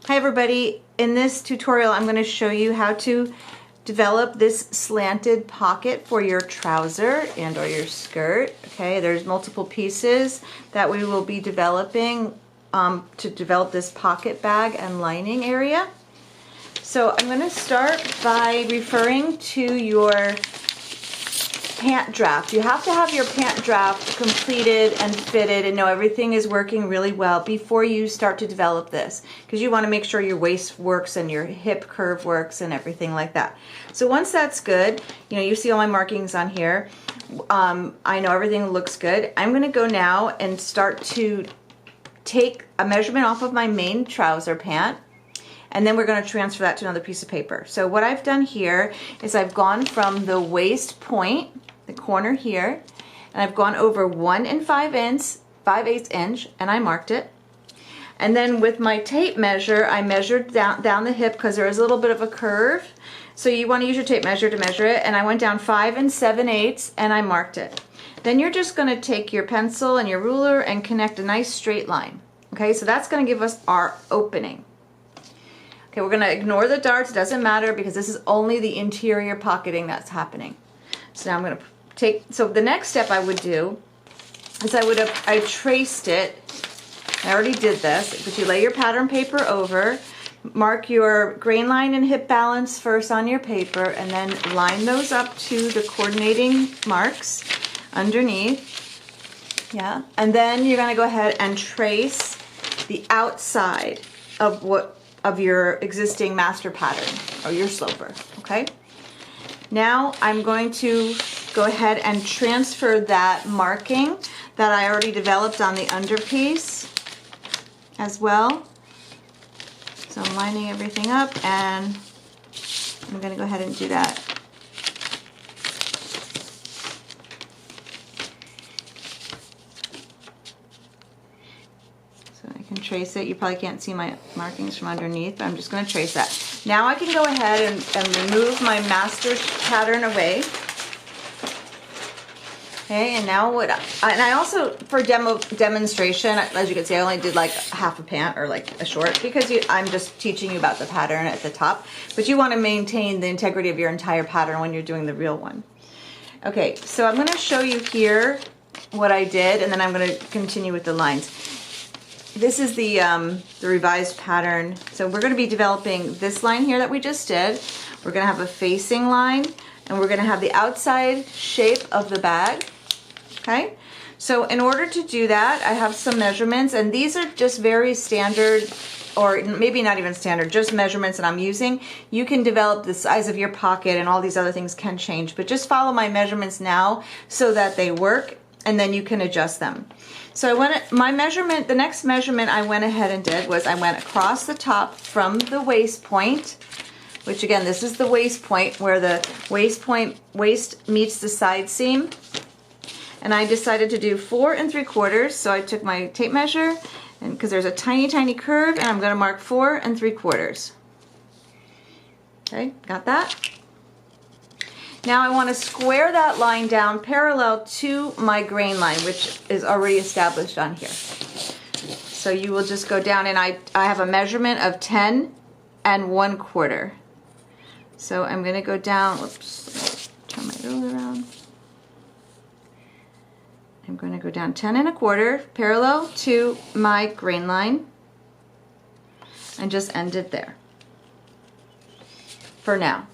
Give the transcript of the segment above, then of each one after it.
Hi everybody, in this tutorial I'm going to show you how to develop this slanted pocket for your trouser and or your skirt. Okay, there's multiple pieces that we will be developing to develop this pocket bag and lining area. So I'm going to start by referring to your pant draft. You have to have your pant draft completed and fitted and know everything is working really well before you start to develop this, because you want to make sure your waist works and your hip curve works and everything like that. So once that's good, you see all my markings on here. I know everything looks good. I'm going to go now and start to take a measurement off of my main trouser pant, and then we're going to transfer that to another piece of paper. So what I've done here is I've gone from the waist point, the corner here, and I've gone over 1 5/8 inch, and I marked it. And then with my tape measure, I measured down the hip because there is a little bit of a curve. So you want to use your tape measure to measure it, and I went down 5 7/8 and I marked it. Then you're just going to take your pencil and your ruler and connect a nice straight line. Okay, so that's going to give us our opening. Okay, we're going to ignore the darts, it doesn't matter because this is only the interior pocketing that's happening. So now I'm going to so the next step I would do is I traced it. I already did this, but you lay your pattern paper over, mark your grain line and hip balance first on your paper, and then line those up to the coordinating marks underneath. Yeah, and then you're going to go ahead and trace the outside of your existing master pattern or your sloper. Okay, now I'm going to go ahead and transfer that marking that I already developed on the underpiece as well. So I'm lining everything up, and I'm going to go ahead and do that. So I can trace it. You probably can't see my markings from underneath, but I'm just going to trace that. Now I can go ahead and remove my master pattern away. Okay, and now and I also, for demonstration, as you can see, I only did like half a pant or like a short because I'm just teaching you about the pattern at the top, but you want to maintain the integrity of your entire pattern when you're doing the real one. Okay, so I'm going to show you here what I did, and then I'm going to continue with the lines. This is the revised pattern. So we're going to be developing this line here that we just did. We're going to have a facing line, and we're going to have the outside shape of the bag. Okay, so in order to do that, I have some measurements, and these are just very standard, or maybe not even standard, just measurements that I'm using. You can develop the size of your pocket, and all these other things can change, but just follow my measurements now so that they work, and then you can adjust them. So the next measurement I went ahead and did was I went across the top from the waist point, which again, this is the waist point where the waist meets the side seam. And I decided to do 4 3/4. So I took my tape measure, and because there's a tiny, tiny curve, and I'm going to mark 4 3/4. Okay, got that? Now I want to square that line down parallel to my grain line, which is already established on here. So you will just go down, and I have a measurement of 10 1/4. So I'm going to go down, whoops, turn my ruler around. I'm going to go down 10 1/4 parallel to my grain line and just end it there for now.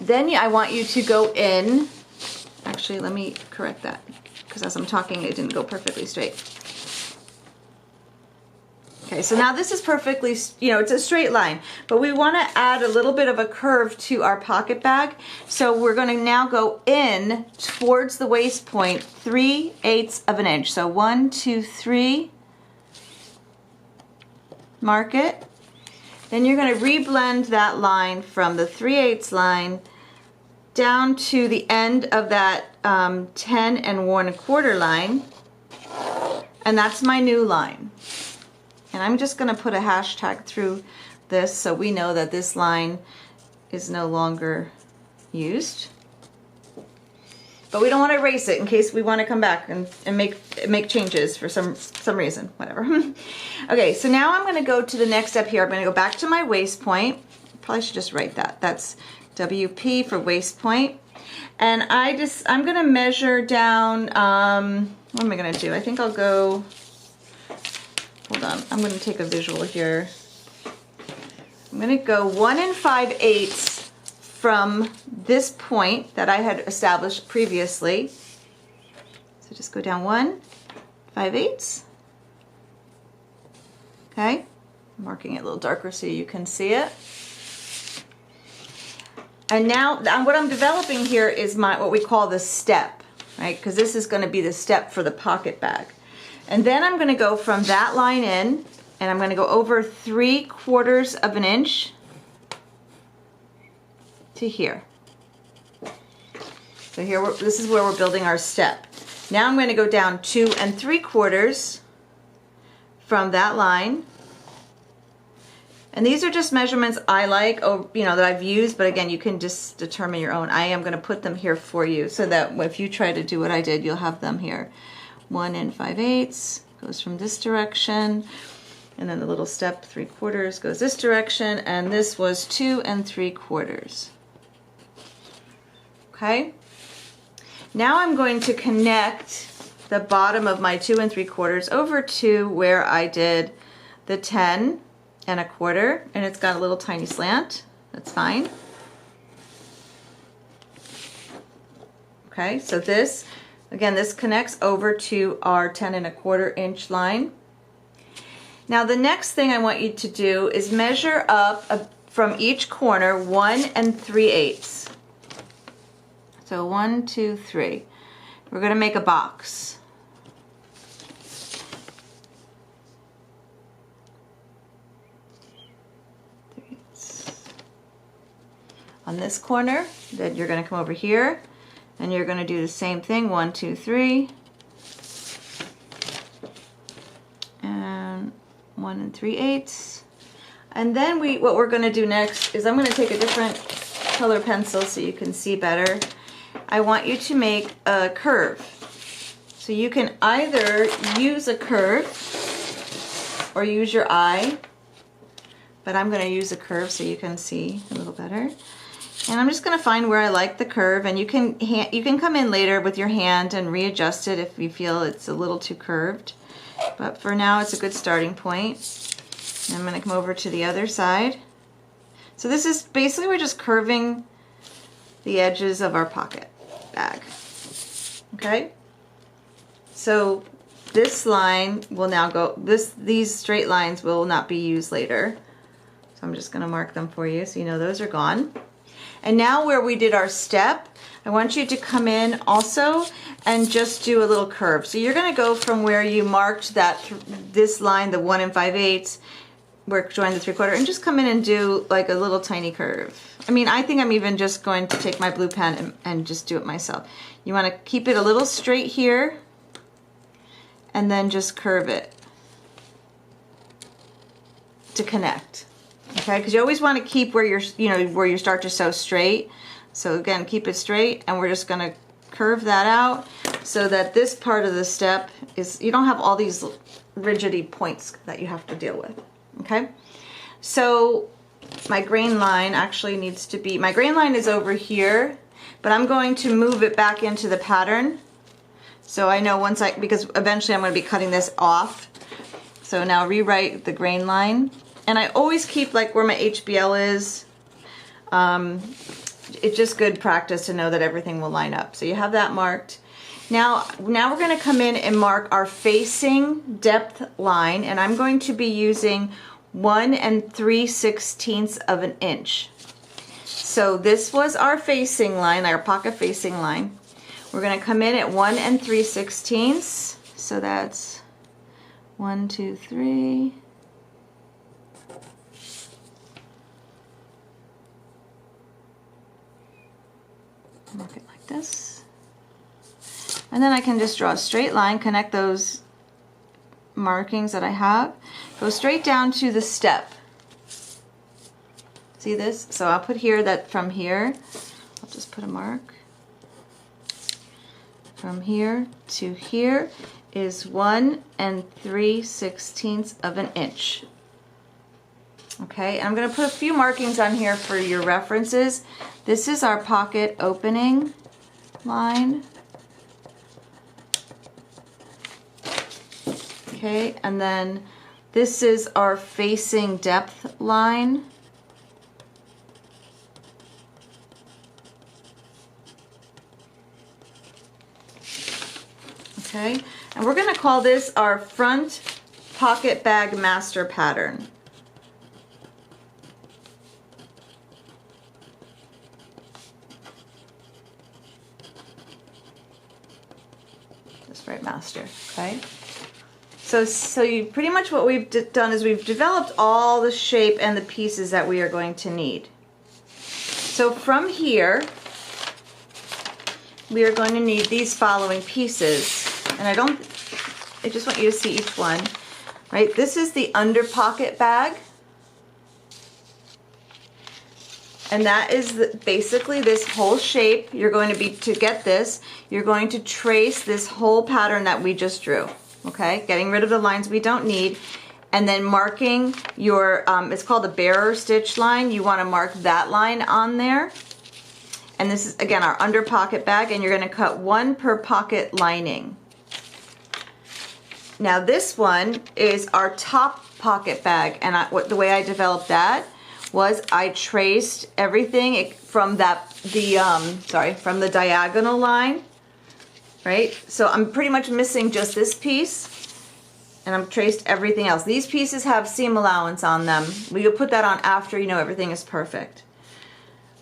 Then I want you to go in, actually let me correct that because as I'm talking it didn't go perfectly straight. Okay, so now this is perfectly, it's a straight line, but we want to add a little bit of a curve to our pocket bag. So we're going to now go in towards the waist point 3/8 of an inch. So 1 2 3, mark it. Then you're going to reblend that line from the 3/8 line down to the end of that 10 1/4 line, and that's my new line. And I'm just going to put a hashtag through this so we know that this line is no longer used. but we don't want to erase it in case we want to come back and make changes for some reason, whatever. Okay, so now I'm going to go to the next step here. I'm going to go back to my waist point. Probably should just write that. That's WP for waist point. And I'm going to measure down, what am I going to do? I think I'll go, hold on, I'm going to take a visual here. I'm going to go 1 5/8 from this point that I had established previously. So just go down 1 5/8. Okay, I'm marking it a little darker so you can see it. And now what I'm developing here is what we call the step, right? Because this is going to be the step for the pocket bag. And then I'm going to go from that line in, and I'm going to go over 3/4 of an inch to here. So here, this is where we're building our step. Now I'm going to go down 2 3/4 from that line. And these are just measurements I like, that I've used, but again, you can just determine your own. I am going to put them here for you so that if you try to do what I did, you'll have them here. 1 5/8 goes from this direction, and then the little step 3/4 goes this direction, and this was 2 3/4. Okay. Now I'm going to connect the bottom of my 2 3/4 over to where I did the 10 1/4, and it's got a little tiny slant. That's fine. Okay, so this connects over to our 10 1/4 inch line. Now the next thing I want you to do is measure up from each corner 1 3/8. So 1 2 3. We're going to make a box. On this corner, then you're going to come over here and you're going to do the same thing, 1 2 3, and 1 3/8. And then what we're going to do next is I'm going to take a different color pencil so you can see better. I want you to make a curve. So you can either use a curve or use your eye, but I'm going to use a curve so you can see a little better. And I'm just going to find where I like the curve, and you can come in later with your hand and readjust it if you feel it's a little too curved. But for now, it's a good starting point. And I'm going to come over to the other side. So this is basically, we're just curving the edges of our pocket bag. Okay? So this line will now go, these straight lines will not be used later. So I'm just going to mark them for you so you know those are gone. And now where we did our step, I want you to come in also and just do a little curve. So you're going to go from where you marked this line, the 1 5/8, where join the 3/4, and just come in and do like a little tiny curve. I mean, I think I'm even just going to take my blue pen and just do it myself. You want to keep it a little straight here and then just curve it to connect. Okay, because you always want to keep where you start to sew straight. So again, keep it straight, and we're just going to curve that out so that this part of the step is, you don't have all these rigidity points that you have to deal with. Okay, so my grain line actually needs to be, my grain line is over here, but I'm going to move it back into the pattern. So I know because eventually I'm going to be cutting this off. So now rewrite the grain line. And I always keep like where my HBL is. It's just good practice to know that everything will line up. So you have that marked. Now we're going to come in and mark our facing depth line, and I'm going to be using 1 3/16 of an inch. So this was our facing line, our pocket facing line. We're going to come in at 1 3/16. So that's 1 2 3. Mark it like this, and then I can just draw a straight line, connect those markings that I have, go straight down to the step. See this? So I'll put here that from here, I'll just put a mark. From here to here is 1 3/16 of an inch. Okay, I'm going to put a few markings on here for your references. This is our pocket opening line. Okay, and then this is our facing depth line. Okay, and we're going to call this our front pocket bag master pattern. Just write master, okay? So you pretty much what we've done is we've developed all the shape and the pieces that we are going to need. So from here, we are going to need these following pieces. And I just want you to see each one, right? This is the under pocket bag. And that is basically this whole shape. You're going to get this, you're going to trace this whole pattern that we just drew. Okay, getting rid of the lines we don't need, and then marking your, it's called a bearer stitch line. You want to mark that line on there. And this is, again, our under pocket bag, and you're going to cut 1 per pocket lining. Now this one is our top pocket bag, and the way I developed that was I traced everything from from the diagonal line. Right? So I'm pretty much missing just this piece, and I've traced everything else. These pieces have seam allowance on them. We'll put that on after you know everything is perfect.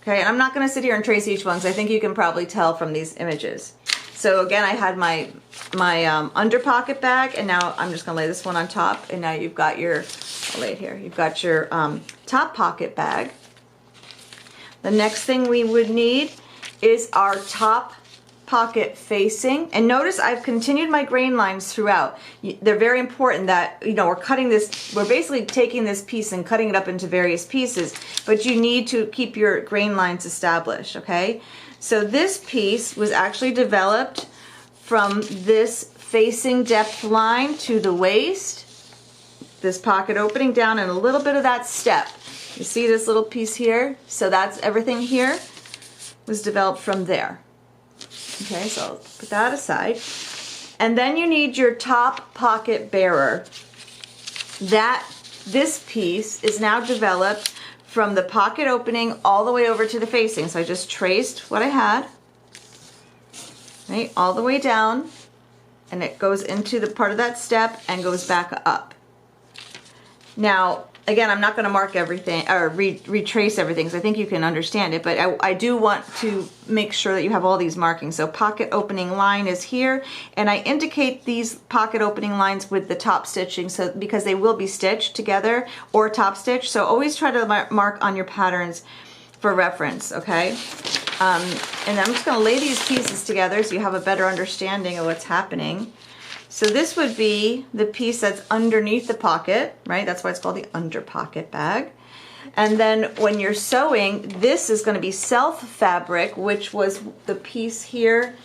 Okay, and I'm not going to sit here and trace each one because I think you can probably tell from these images. So again, I had my under pocket bag, and now I'm just going to lay this one on top, and now you've got your, I'll lay it here, you've got your top pocket bag. The next thing we would need is our top pocket facing, and notice I've continued my grain lines throughout. They're very important that, you know, we're basically taking this piece and cutting it up into various pieces, but you need to keep your grain lines established, okay? So this piece was actually developed from this facing depth line to the waist, this pocket opening down, and a little bit of that step. You see this little piece here? So that's everything here was developed from there. Okay, so I'll put that aside. And then you need your top pocket bearer. This piece is now developed from the pocket opening all the way over to the facing. So I just traced what I had, right, all the way down, and it goes into the part of that step and goes back up. Now, again, I'm not going to mark everything or retrace everything because I think you can understand it, but I do want to make sure that you have all these markings. So pocket opening line is here, and I indicate these pocket opening lines with the top stitching because they will be stitched together or top stitch. So always try to mark on your patterns for reference, okay? And I'm just going to lay these pieces together so you have a better understanding of what's happening. So this would be the piece that's underneath the pocket, right? That's why it's called the under pocket bag. And then when you're sewing, this is going to be self fabric, which was the piece here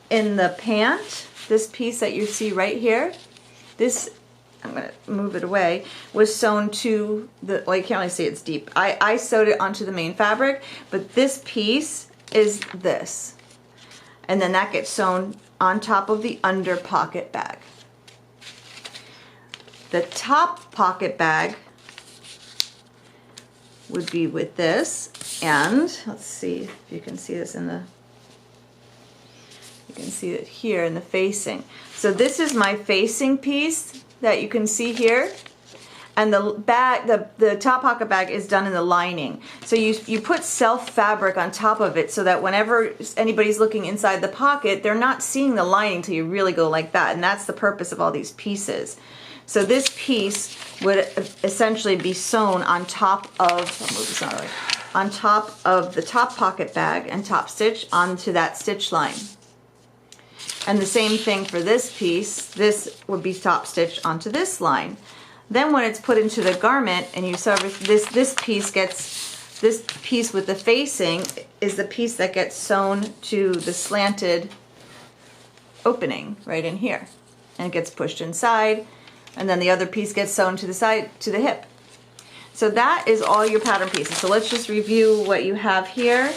in the pant. This piece that you see right here, this, I'm going to move it away, was sewn to the, well, you can't really see it's deep. I sewed it onto the main fabric, but this piece is this. And then that gets sewn on top of the under pocket bag. The top pocket bag would be with this, and let's see if you can see this you can see it here in the facing. So this is my facing piece that you can see here, and the top pocket bag is done in the lining. So you put self fabric on top of it so that whenever anybody's looking inside the pocket, they're not seeing the lining until you really go like that, and that's the purpose of all these pieces. So this piece would essentially be sewn on top of, on top of the top pocket bag and top stitch onto that stitch line. And the same thing for this piece, this would be top stitch onto this line. Then when it's put into the garment and you sew this piece with the facing is the piece that gets sewn to the slanted opening right in here. And it gets pushed inside, and then the other piece gets sewn to the side, to the hip. So that is all your pattern pieces. So let's just review what you have here.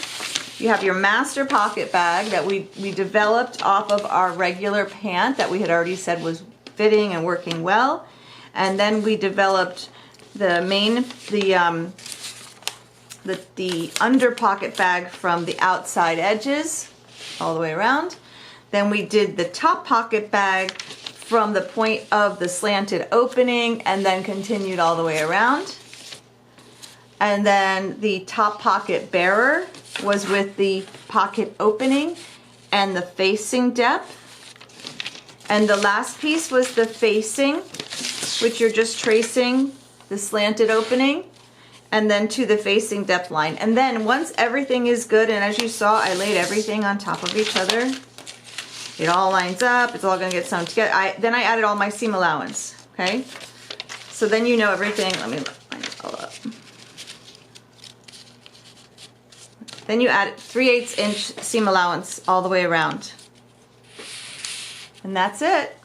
You have your master pocket bag that we developed off of our regular pant that we had already said was fitting and working well. And then we developed the under pocket bag from the outside edges all the way around. Then we did the top pocket bag from the point of the slanted opening and then continued all the way around. And then the top pocket bearer was with the pocket opening and the facing depth. And the last piece was the facing, which you're just tracing the slanted opening and then to the facing depth line. And then once everything is good, and as you saw, I laid everything on top of each other. It all lines up, it's all gonna get sewn together. Then I added all my seam allowance, okay? So then you know everything. Let me line it all up. Then you add 3/8 inch seam allowance all the way around. And that's it.